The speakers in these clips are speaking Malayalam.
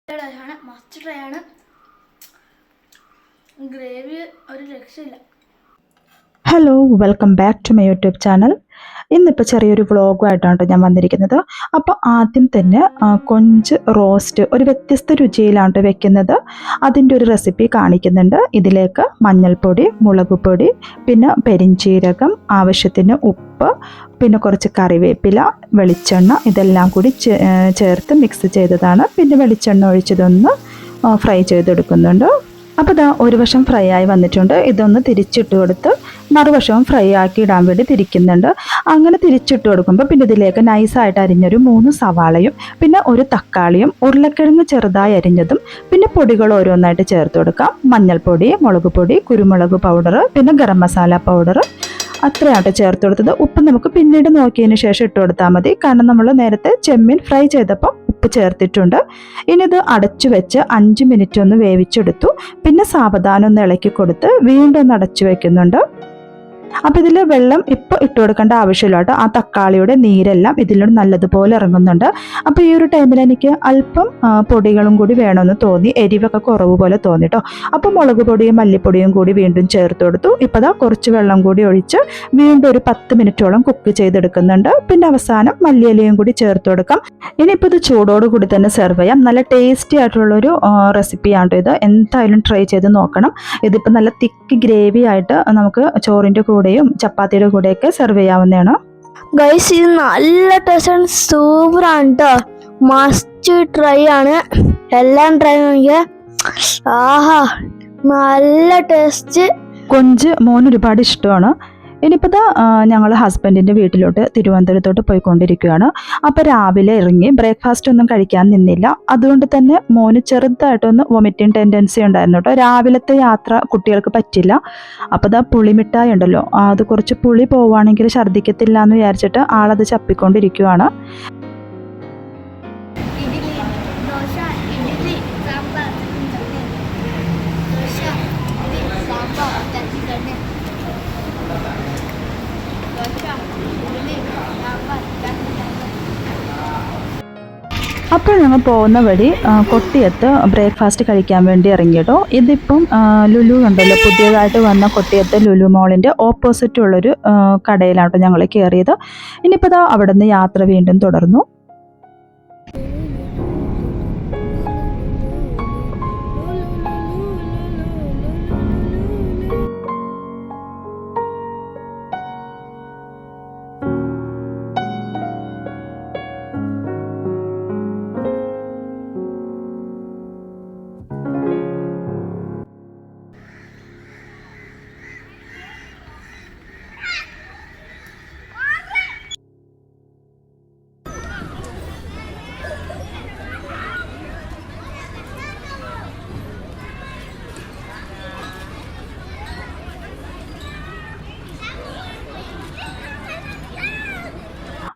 മസ്റ്റ് ട്രൈ ആണ്. ഗ്രേവി ഒരു രക്ഷയില്ല. Hello, welcome back to my YouTube channel. ഇന്നിപ്പോൾ ചെറിയൊരു വ്ളോഗുമായിട്ടാണ് ഞാൻ വന്നിരിക്കുന്നത്. അപ്പോൾ ആദ്യം തന്നെ കൊഞ്ച് റോസ്റ്റ് ഒരു വ്യത്യസ്ത രുചിയിലാണ് വെക്കുന്നത്. അതിൻ്റെ ഒരു റെസിപ്പി കാണിക്കുന്നുണ്ട്. ഇതിലേക്ക് മഞ്ഞൾപ്പൊടി, മുളക് പൊടി, പിന്നെ പെരിഞ്ചീരകം, ആവശ്യത്തിന് ഉപ്പ്, പിന്നെ കുറച്ച് കറിവേപ്പില, വെളിച്ചെണ്ണ, ഇതെല്ലാം കൂടി ചേർത്ത് മിക്സ് ചെയ്തതാണ്. പിന്നെ വെളിച്ചെണ്ണ ഒഴിച്ചതൊന്ന് ഫ്രൈ ചെയ്തെടുക്കുന്നുണ്ട്. അപ്പോൾ ഇതാ ഒരു വശം ഫ്രൈ ആയി വന്നിട്ടുണ്ട്. ഇതൊന്ന് തിരിച്ചിട്ട് കൊടുത്ത് മറുവശവും ഫ്രൈ ആക്കി ഇടാൻ വേണ്ടി തിരിക്കുന്നുണ്ട്. അങ്ങനെ തിരിച്ചിട്ട് കൊടുക്കുമ്പോൾ പിന്നെ ഇതിലേക്ക് നൈസായിട്ട് അരിഞ്ഞൊരു 3 സവാളയും, പിന്നെ ഒരു തക്കാളിയും, ഉരുളക്കിഴങ്ങ് ചെറുതായി അരിഞ്ഞതും, പിന്നെ പൊടികൾ ഓരോന്നായിട്ട് ചേർത്ത് കൊടുക്കാം. മഞ്ഞൾപ്പൊടി, മുളക് പൊടി, കുരുമുളക് പൗഡർ, പിന്നെ ഗരം മസാല പൗഡർ, അത്രയായിട്ട് ചേർത്ത് കൊടുത്തത്. ഉപ്പ് നമുക്ക് പിന്നീട് നോക്കിയതിന് ശേഷം ഇട്ട് കൊടുത്താൽ മതി, കാരണം നമ്മൾ നേരത്തെ ചെമ്മീൻ ഫ്രൈ ചെയ്തപ്പോൾ ഉപ്പ് ചേർത്തിട്ടുണ്ട്. ഇനി ഇത് അടച്ചു വെച്ച് 5 മിനിറ്റ് ഒന്ന് വേവിച്ചെടുത്തു. പിന്നെ സാവധാനം ഒന്ന് ഇളക്കി കൊടുത്ത് വീണ്ടും ഒന്ന് അടച്ചു വെക്കുന്നുണ്ട്. അപ്പോൾ ഇതിൽ വെള്ളം ഇപ്പോൾ ഇട്ട് കൊടുക്കേണ്ട ആവശ്യമില്ല കേട്ടോ. ആ തക്കാളിയുടെ നീരെല്ലാം ഇതിലൂടെ നല്ലതുപോലെ ഇറങ്ങുന്നുണ്ട്. അപ്പോൾ ഈ ഒരു ടൈമിൽ എനിക്ക് അല്പം പൊടികളും കൂടി വേണമെന്ന് തോന്നി. എരിവൊക്കെ കുറവ് പോലെ തോന്നി കേട്ടോ. അപ്പോൾ മുളക് പൊടിയും മല്ലിപ്പൊടിയും കൂടി വീണ്ടും ചേർത്ത് കൊടുത്തു. ഇപ്പോൾ ദാ കുറച്ച് വെള്ളം കൂടി ഒഴിച്ച് വീണ്ടും ഒരു 10 മിനിറ്റോളം കുക്ക് ചെയ്തെടുക്കുന്നുണ്ട്. പിന്നെ അവസാനം മല്ലിയിലയും കൂടി ചേർത്ത് കൊടുക്കാം. ഇനിയിപ്പോൾ ഇത് ചൂടോടുകൂടി തന്നെ സെർവ് ചെയ്യാം. നല്ല ടേസ്റ്റി ആയിട്ടുള്ളൊരു റെസിപ്പിയാണ് ഇത്. എന്തായാലും ട്രൈ ചെയ്ത് നോക്കണം. ഇതിപ്പോൾ നല്ല തിക്ക് ഗ്രേവി ആയിട്ട് നമുക്ക് ചോറിൻ്റെ കൂടെയും ചപ്പാത്തിയുടെ കൂടെയൊക്കെ സെർവ് ചെയ്യാവുന്നതാണ്. ഗൈസ്, ഇത് നല്ല ടേസ്റ്റ്, സൂപ്പറാണ് കേട്ടോ. മസ്റ്റ് ട്രൈ ആണ്. എല്ലാം ട്രൈ നോക്കിയാൽ ആഹാ നല്ല ടേസ്റ്റ്. കൊഞ്ച് മോന് ഒരുപാട് ഇഷ്ടമാണ്. ഇനിയിപ്പോൾ ഞങ്ങൾ ഹസ്ബൻഡിൻ്റെ വീട്ടിലോട്ട് തിരുവനന്തപുരത്തോട്ട് പോയിക്കൊണ്ടിരിക്കുകയാണ്. അപ്പോൾ രാവിലെ ഇറങ്ങി ബ്രേക്ക്ഫാസ്റ്റ് ഒന്നും കഴിക്കാൻ നിന്നില്ല. അതുകൊണ്ട് തന്നെ മോന് ചെറുതായിട്ടൊന്ന് വൊമിറ്റിംഗ് ടെൻഡൻസി ഉണ്ടായിരുന്നു കേട്ടോ. രാവിലത്തെ യാത്ര കുട്ടികൾക്ക് പറ്റില്ല. അപ്പോൾ പുളിമിഠായി ഉണ്ടല്ലോ, അത് കുറച്ച് പുളി പോവുകയാണെങ്കിൽ ഛർദ്ദിക്കത്തില്ല എന്ന് വിചാരിച്ചിട്ട് ആളത് ചപ്പിക്കൊണ്ടിരിക്കുകയാണ്. അപ്പോൾ ഞങ്ങൾ പോകുന്ന വഴി കൊട്ടിയത്ത് ബ്രേക്ക്ഫാസ്റ്റ് കഴിക്കാൻ വേണ്ടി ഇറങ്ങിയിട്ടോ. ഇതിപ്പം ലുലു ഉണ്ടല്ലോ, പുതിയതായിട്ട് വന്ന കൊട്ടിയത്ത് ലുലു മോളിൻ്റെ ഓപ്പോസിറ്റുള്ളൊരു കടയിലാണ് ഞങ്ങൾ കയറിയത്. ഇനിയിപ്പോൾ അവിടെ നിന്ന് യാത്ര വീണ്ടും തുടർന്നു.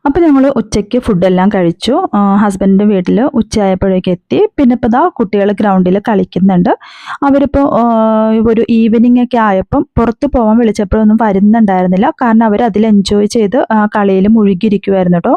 അപ്പോൾ ഞങ്ങൾ ഉച്ചയ്ക്ക് ഫുഡെല്ലാം കഴിച്ചു. ഹസ്ബൻഡിൻ്റെ വീട്ടിൽ ഉച്ചയായപ്പോഴേക്ക് എത്തി. പിന്നെ ഇപ്പോൾ കുട്ടികൾ ഗ്രൗണ്ടിൽ കളിക്കുന്നുണ്ട്. അവരിപ്പോൾ ഒരു ഈവനിങ് ഒക്കെ ആയപ്പം പുറത്ത് പോകാൻ വിളിച്ചപ്പോഴൊന്നും വരുന്നുണ്ടായിരുന്നില്ല, കാരണം അവർ അതിൽ എൻജോയ് ചെയ്ത് കളിയിൽ മുഴുകിയിരിക്കുമായിരുന്നു കേട്ടോ.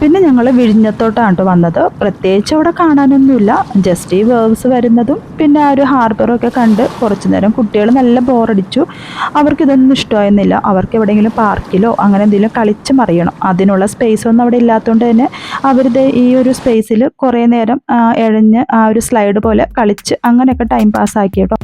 പിന്നെ ഞങ്ങൾ വിഴിഞ്ഞത്തോട്ടാണ് കേട്ടോ വന്നത്. പ്രത്യേകിച്ച് അവിടെ കാണാനൊന്നുമില്ല, ജസ്റ്റ് ഈ വേവ്സ് വരുന്നതും പിന്നെ ആ ഒരു ഹാർബറൊക്കെ കണ്ട് കുറച്ച് നേരം കുട്ടികൾ നല്ല ബോറടിച്ചു. അവർക്കിതൊന്നും ഇഷ്ടമായിരുന്നില്ല. അവർക്ക് എവിടെയെങ്കിലും പാർക്കിലോ അങ്ങനെ എന്തെങ്കിലും കളിച്ച് മറിയണം. അതിനുള്ള സ്പേസ് ഒന്നും അവിടെ ഇല്ലാത്തതുകൊണ്ട് തന്നെ അവരുടെ ഈ ഒരു സ്പേസിൽ കുറേ നേരം എഴഞ്ഞ് ആ ഒരു സ്ലൈഡ് പോലെ കളിച്ച് അങ്ങനെയൊക്കെ ടൈം പാസ്സാക്കി കേട്ടോ.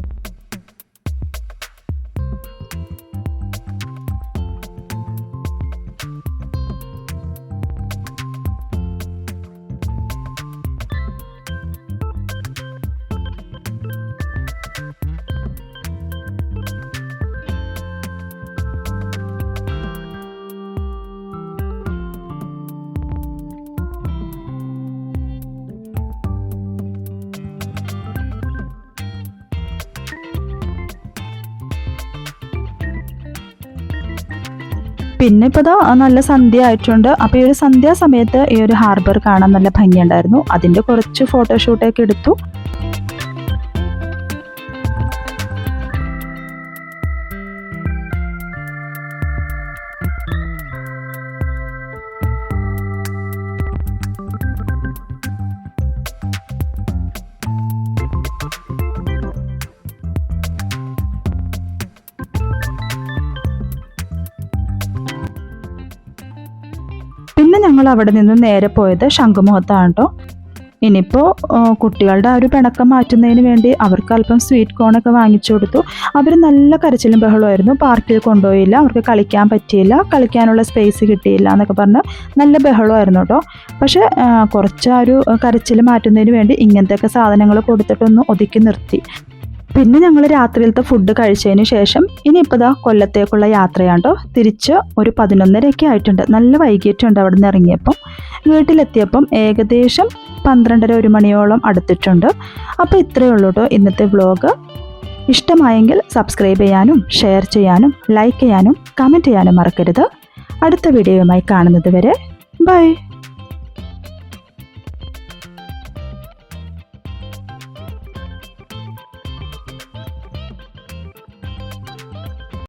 പിന്നെ ഇപ്പോൾ ഇതാ നല്ല സന്ധ്യ ആയിട്ടുണ്ട്. അപ്പോൾ ഈ ഒരു സന്ധ്യാസമയത്ത് ഈ ഒരു ഹാർബർ കാണാൻ നല്ല ഭംഗിയുണ്ടായിരുന്നു. അതിൻ്റെ കുറച്ച് ഫോട്ടോഷൂട്ടൊക്കെ എടുത്തു. പിന്നെ ഞങ്ങൾ അവിടെ നിന്ന് നേരെ പോയത് ശംഖുമുഖത്താണ് കേട്ടോ. ഇനിയിപ്പോൾ കുട്ടികളുടെ ആ ഒരു പിണക്കം മാറ്റുന്നതിന് വേണ്ടി അവർക്ക് അല്പം സ്വീറ്റ് കോണൊക്കെ വാങ്ങിച്ചു കൊടുത്തു. അവർ നല്ല കരച്ചിലും ബഹളമായിരുന്നു. പാർക്കിൽ കൊണ്ടുപോയില്ല, അവർക്ക് കളിക്കാൻ പറ്റിയില്ല, കളിക്കാനുള്ള സ്പേസ് കിട്ടിയില്ല എന്നൊക്കെ പറഞ്ഞ് നല്ല ബഹളമായിരുന്നു കേട്ടോ. പക്ഷേ കുറച്ച് ആ ഒരു കരച്ചിൽ മാറ്റുന്നതിന് വേണ്ടി ഇങ്ങനത്തെയൊക്കെ സാധനങ്ങൾ കൊടുത്തിട്ടൊന്ന് ഒതുക്കി നിർത്തി. പിന്നെ ഞങ്ങൾ രാത്രിയിലത്തെ ഫുഡ് കഴിച്ചതിന് ശേഷം ഇനിയിപ്പോൾ ഇതാ കൊല്ലത്തേക്കുള്ള യാത്രയാണ് കേട്ടോ. തിരിച്ച് ഒരു 11:30 ആയിട്ടുണ്ട്. നല്ല വൈകിട്ടുണ്ട് അവിടെ നിന്ന് ഇറങ്ങിയപ്പം. വീട്ടിലെത്തിയപ്പം ഏകദേശം 12:30-1 മണിയോളം അടുത്തിട്ടുണ്ട്. അപ്പോൾ ഇത്രയേ ഉള്ളൂ കേട്ടോ ഇന്നത്തെ വ്ലോഗ്. ഇഷ്ടമായെങ്കിൽ സബ്സ്ക്രൈബ് ചെയ്യാനും ഷെയർ ചെയ്യാനും ലൈക്ക് ചെയ്യാനും കമൻറ്റ് ചെയ്യാനും മറക്കരുത്. അടുത്ത വീഡിയോയുമായി കാണുന്നത് വരെ ബൈ.